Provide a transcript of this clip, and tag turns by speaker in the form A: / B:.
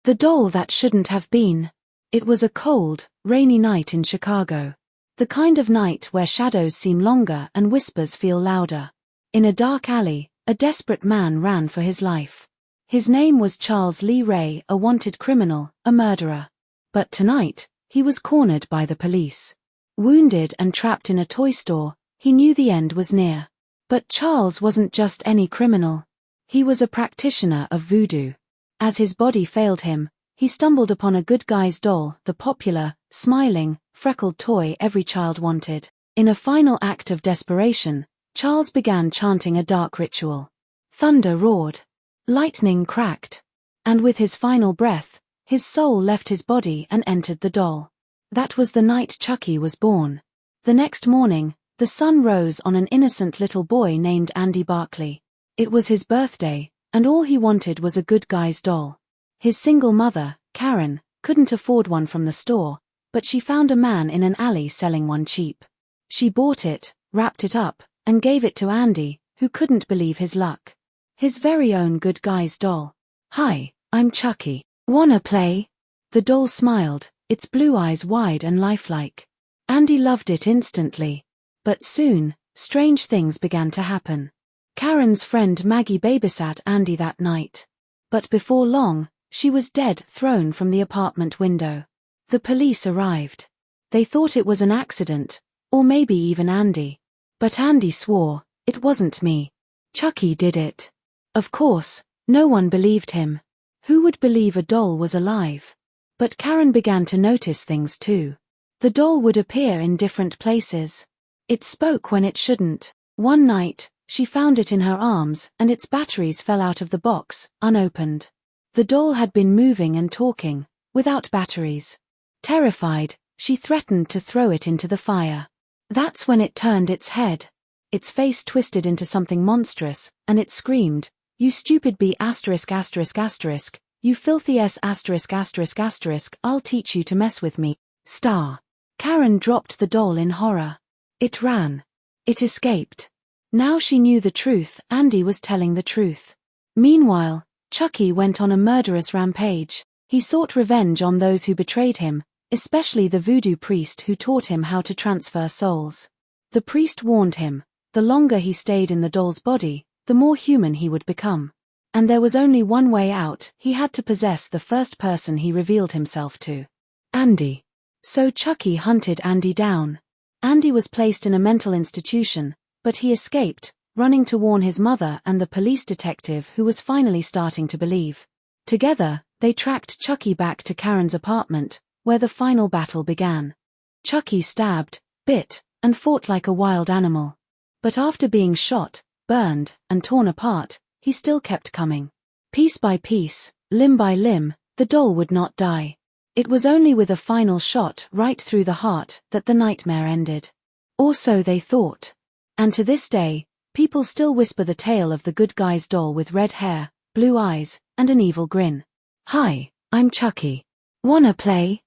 A: The doll that shouldn't have been. It was a cold, rainy night in Chicago. The kind of night where shadows seem longer and whispers feel louder. In a dark alley, a desperate man ran for his life. His name was Charles Lee Ray, a wanted criminal, a murderer. But tonight, he was cornered by the police. Wounded and trapped in a toy store, he knew the end was near. But Charles wasn't just any criminal. He was a practitioner of voodoo. As his body failed him, he stumbled upon a good guy's doll, the popular, smiling, freckled toy every child wanted. In a final act of desperation, Charles began chanting a dark ritual. Thunder roared. Lightning cracked. And with his final breath, his soul left his body and entered the doll. That was the night Chucky was born. The next morning, the sun rose on an innocent little boy named Andy Barkley. It was his birthday, and all he wanted was a good guy's doll. His single mother, Karen, couldn't afford one from the store, but she found a man in an alley selling one cheap. She bought it, wrapped it up, and gave it to Andy, who couldn't believe his luck. His very own good guy's doll. "Hi, I'm Chucky. Wanna play?" The doll smiled, its blue eyes wide and lifelike. Andy loved it instantly. But soon, strange things began to happen. Karen's friend Maggie babysat Andy that night. But before long, she was dead, thrown from the apartment window. The police arrived. They thought it was an accident, or maybe even Andy. But Andy swore, "It wasn't me. Chucky did it." Of course, no one believed him. Who would believe a doll was alive? But Karen began to notice things too. The doll would appear in different places. It spoke when it shouldn't. One night, she found it in her arms and its batteries fell out of the box, unopened. The doll had been moving and talking, without batteries. Terrified, she threatened to throw it into the fire. That's when it turned its head. Its face twisted into something monstrous, and it screamed, "You stupid B***, you filthy S***, I'll teach you to mess with me, star." Karen dropped the doll in horror. It ran. It escaped. Now she knew the truth. Andy was telling the truth. Meanwhile, Chucky went on a murderous rampage. He sought revenge on those who betrayed him, especially the voodoo priest who taught him how to transfer souls. The priest warned him, the longer he stayed in the doll's body, the more human he would become. And there was only one way out. He had to possess the first person he revealed himself to. Andy. So Chucky hunted Andy down. Andy was placed in a mental institution, but he escaped, running to warn his mother and the police detective who was finally starting to believe. Together, they tracked Chucky back to Karen's apartment, where the final battle began. Chucky stabbed, bit, and fought like a wild animal. But after being shot, burned, and torn apart, he still kept coming. Piece by piece, limb by limb, the doll would not die. It was only with a final shot right through the heart that the nightmare ended. Or so they thought. And to this day, people still whisper the tale of the good guy's doll with red hair, blue eyes, and an evil grin. "Hi, I'm Chucky. Wanna play?"